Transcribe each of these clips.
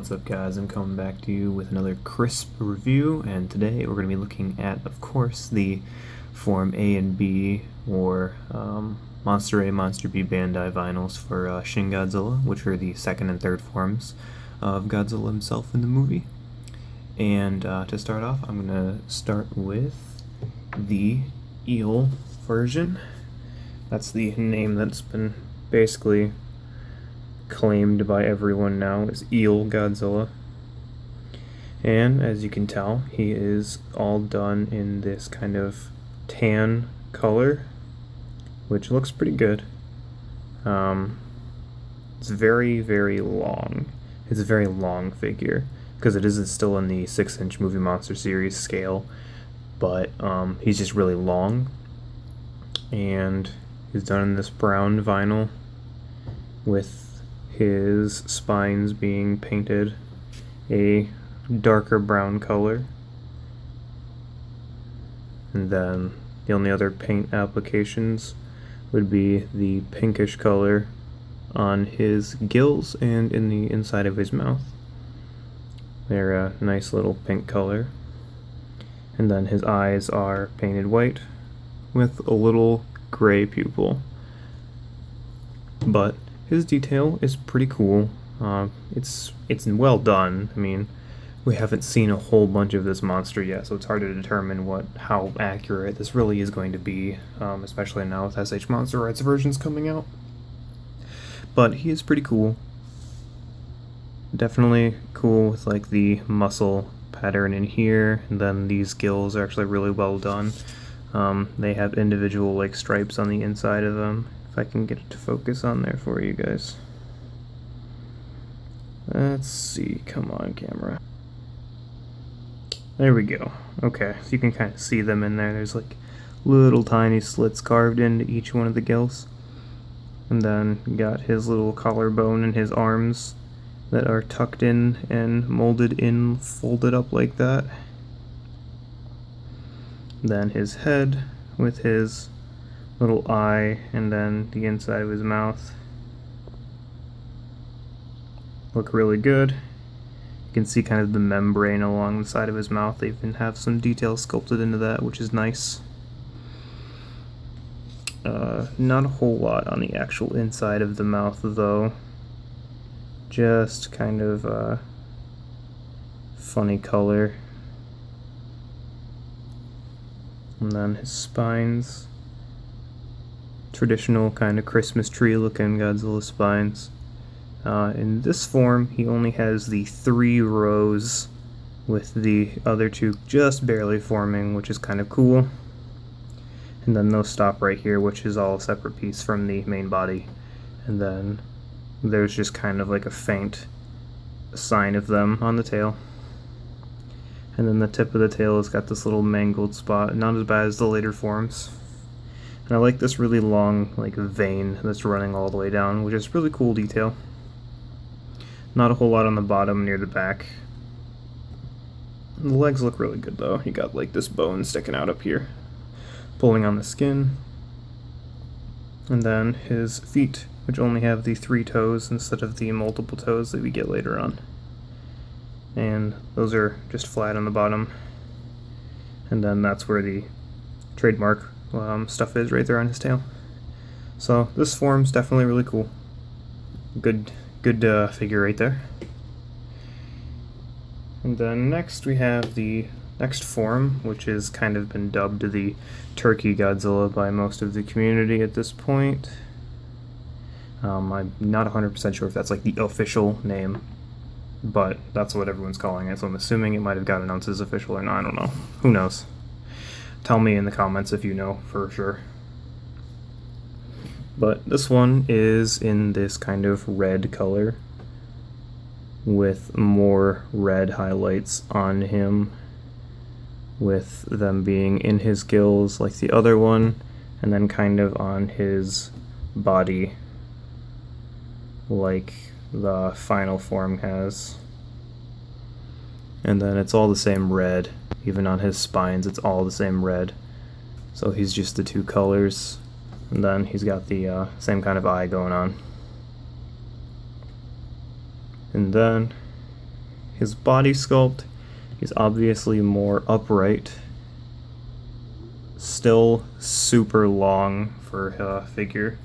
What's up, guys? I'm coming back to you with another crisp review, and today we're going to be looking at, of course, the Form A and B, or Monster A, Monster B Bandai vinyls for Shin Godzilla, which are the second and third forms of Godzilla himself in the movie. And to start off, I'm going to start with the Eel version. That's the name that's been basically claimed by everyone now is Eel Godzilla. And as you can tell, he is all done in this kind of tan color, which looks pretty good. It's very, very long. It's a very long figure, because it isn't still in the 6-inch Movie Monster series scale, but he's just really long. And he's done in this brown vinyl with his spines being painted a darker brown color. And then the only other paint applications would be the pinkish color on his gills and in the inside of his mouth. They're a nice little pink color. And then his eyes are painted white with a little gray pupil. But his detail is pretty cool. It's well done. I mean, we haven't seen a whole bunch of this monster yet, so it's hard to determine how accurate this really is going to be, especially now with SH Monster Rights versions coming out. But he is pretty cool. Definitely cool with like the muscle pattern in here, and then these gills are actually really well done. They have individual like stripes on the inside of them. If I can get it to focus on there for you guys. Let's see, come on camera. There we go. Okay, so you can kind of see them in there. There's like little tiny slits carved into each one of the gills. And then you got his little collarbone and his arms that are tucked in and molded in, folded up like that. Then his head with his little eye, and then the inside of his mouth look really good. You can see kind of the membrane along the side of his mouth. They even have some detail sculpted into that, which is nice. Not a whole lot on the actual inside of the mouth though. Just kind of a funny color. And then his spines. Traditional kind of Christmas tree looking Godzilla spines. In this form, he only has the 3 rows with the other 2 just barely forming, which is kind of cool. And then those stop right here, which is all a separate piece from the main body. And then there's just kind of like a faint sign of them on the tail. And then the tip of the tail has got this little mangled spot, not as bad as the later forms. And I like this really long like vein that's running all the way down, which is really cool detail. Not a whole lot on the bottom near the back. The legs look really good though. You got like this bone sticking out up here, pulling on the skin. And then his feet, which only have the 3 toes instead of the multiple toes that we get later on. And those are just flat on the bottom. And then that's where the trademark stuff is right there on his tail. So this form's definitely really cool. Good figure right there. And then next we have the next form, which has kind of been dubbed the Turkey Godzilla by most of the community at this point. I'm not 100% sure if that's like the official name, but that's what everyone's calling it, so I'm assuming it might have got announced as official or not. I don't know. Who knows? Tell me in the comments if you know for sure. But this one is in this kind of red color with more red highlights on him, with them being in his gills like the other one, and then kind of on his body like the final form has. And then it's all the same red. Even on his spines, it's all the same red. So he's just the 2 colors. And then he's got the same kind of eye going on. And then his body sculpt is obviously more upright. Still super long for a figure.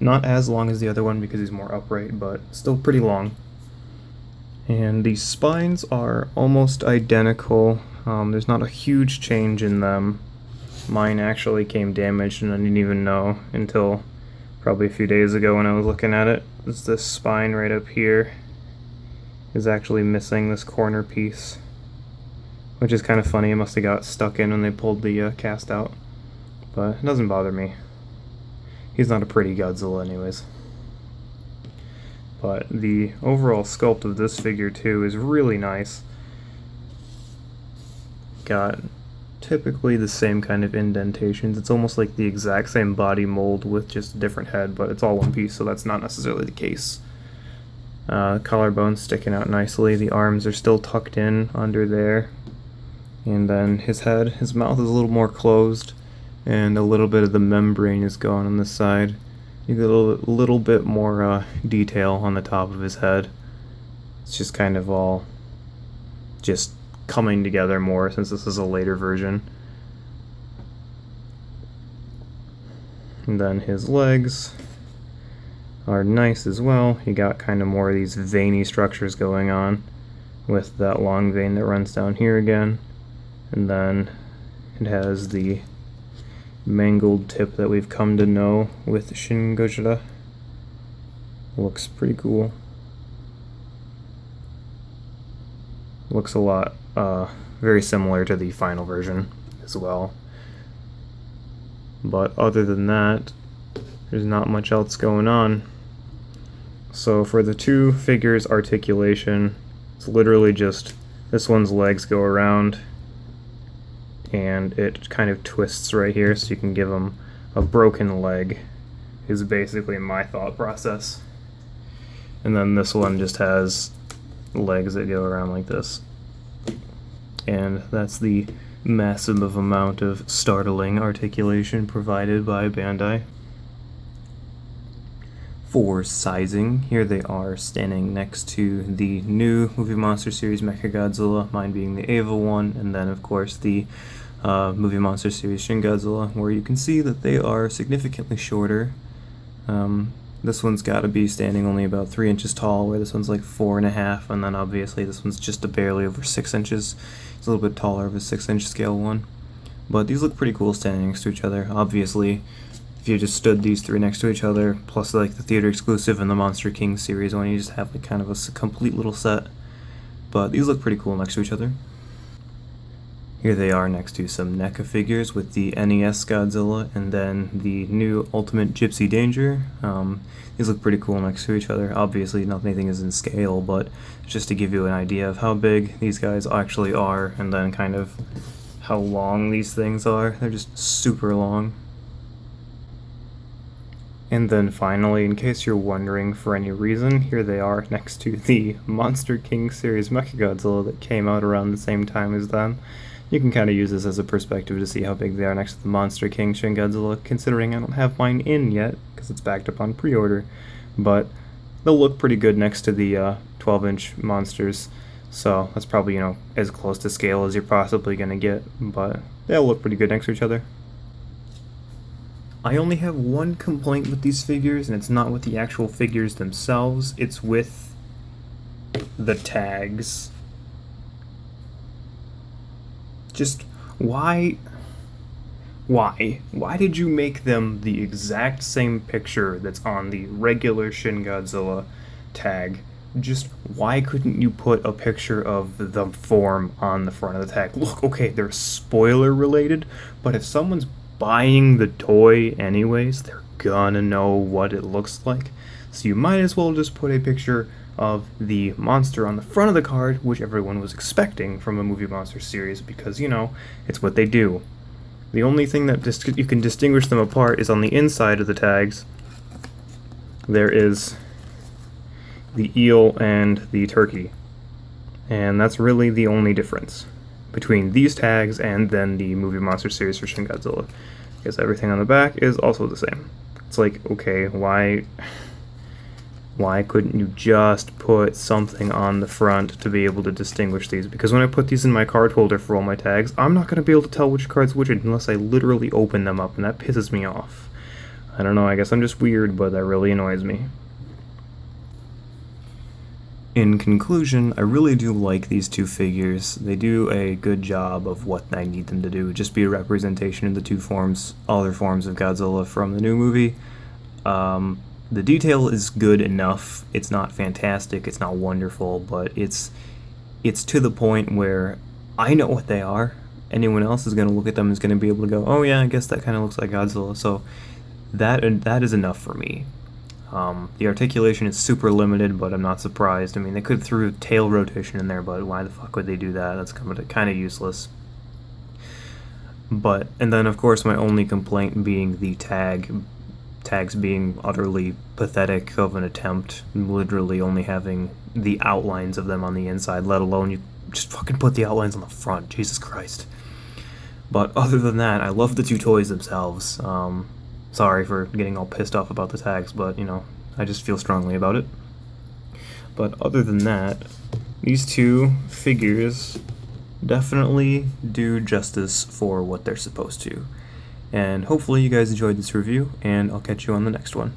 Not as long as the other one because he's more upright, but still pretty long. And the spines are almost identical. There's not a huge change in them. Mine actually came damaged and I didn't even know until probably a few days ago when I was looking at it. This spine right up here is actually missing this corner piece, which is kind of funny. It must have got stuck in when they pulled the cast out, but it doesn't bother me. He's not a pretty Godzilla anyways. But the overall sculpt of this figure too is really nice. Got typically the same kind of indentations. It's almost like the exact same body mold with just a different head, but it's all one piece, so that's not necessarily the case. Collarbones sticking out nicely. The arms are still tucked in under there. And then his head, his mouth is a little more closed, and a little bit of the membrane is gone on this side. You get a little bit more detail on the top of his head. It's just kind of all just coming together more since this is a later version. And then his legs are nice as well. You got kind of more of these veiny structures going on with that long vein that runs down here again. And then it has the mangled tip that we've come to know with Shin Godzilla. Looks pretty cool. Looks a lot very similar to the final version as well. But other than that, there's not much else going on. So for the two figures articulation, it's literally just this one's legs go around and it kind of twists right here, so you can give him a broken leg, is basically my thought process. And then this one just has legs that go around like this. And that's the massive amount of startling articulation provided by Bandai. For sizing, here they are standing next to the new Movie Monster Series Mechagodzilla, mine being the Ava one, and then of course the Movie Monster Series Shin Godzilla, where you can see that they are significantly shorter. This one's got to be standing only about 3 inches tall, where this one's like 4.5, and then obviously this one's just barely over 6 inches. It's a little bit taller of a 6-inch scale one. But these look pretty cool standing next to each other. Obviously, if you just stood these three next to each other, plus like the theater exclusive and the Monster King series one, you just have like kind of a complete little set. But these look pretty cool next to each other. Here they are next to some NECA figures with the NES Godzilla and then the new Ultimate Gypsy Danger. These look pretty cool next to each other. Obviously nothing is in scale, but just to give you an idea of how big these guys actually are and then kind of how long these things are. They're just super long. And then finally, in case you're wondering for any reason, here they are next to the Monster King series Mechagodzilla that came out around the same time as them. You can kind of use this as a perspective to see how big they are next to the Monster King Shin Godzilla, considering I don't have mine in yet, because it's backed up on pre-order. But they'll look pretty good next to the 12-inch monsters, so that's probably, you know, as close to scale as you're possibly going to get, but they'll look pretty good next to each other. I only have one complaint with these figures, and it's not with the actual figures themselves, it's with the tags. Just why did you make them the exact same picture that's on the regular Shin Godzilla tag? Just why couldn't you put a picture of the form on the front of the tag? Look, okay, they're spoiler related, but if someone's buying the toy anyways, they're gonna know what it looks like. So you might as well just put a picture of the monster on the front of the card, which everyone was expecting from a Movie Monster series, because, you know, it's what they do. The only thing that you can distinguish them apart is on the inside of the tags. There is the eel and the turkey. And that's really the only difference between these tags and then the Movie Monster series for Shin Godzilla, because everything on the back is also the same. It's like, okay, why Why couldn't you just put something on the front to be able to distinguish these? Because when I put these in my card holder for all my tags, I'm not going to be able to tell which card's which unless I literally open them up, and that pisses me off. I don't know, I guess I'm just weird, but that really annoys me. In conclusion, I really do like these two figures. They do a good job of what I need them to do, just be a representation of the two forms, other forms of Godzilla from the new movie. The detail is good enough. It's not fantastic, it's not wonderful, but it's to the point where I know what they are. Anyone else is going to look at them and is going to be able to go, oh yeah, I guess that kind of looks like Godzilla. So that is enough for me. The articulation is super limited, but I'm not surprised. I mean, they could throw tail rotation in there, but why the fuck would they do that? That's kind of useless. But, and then of course my only complaint being the tags being utterly pathetic of an attempt, literally only having the outlines of them on the inside, let alone you just fucking put the outlines on the front, Jesus Christ. But other than that, I love the two toys themselves. Sorry for getting all pissed off about the tags, but, you know, I just feel strongly about it. But other than that, these two figures definitely do justice for what they're supposed to. And hopefully you guys enjoyed this review, and I'll catch you on the next one.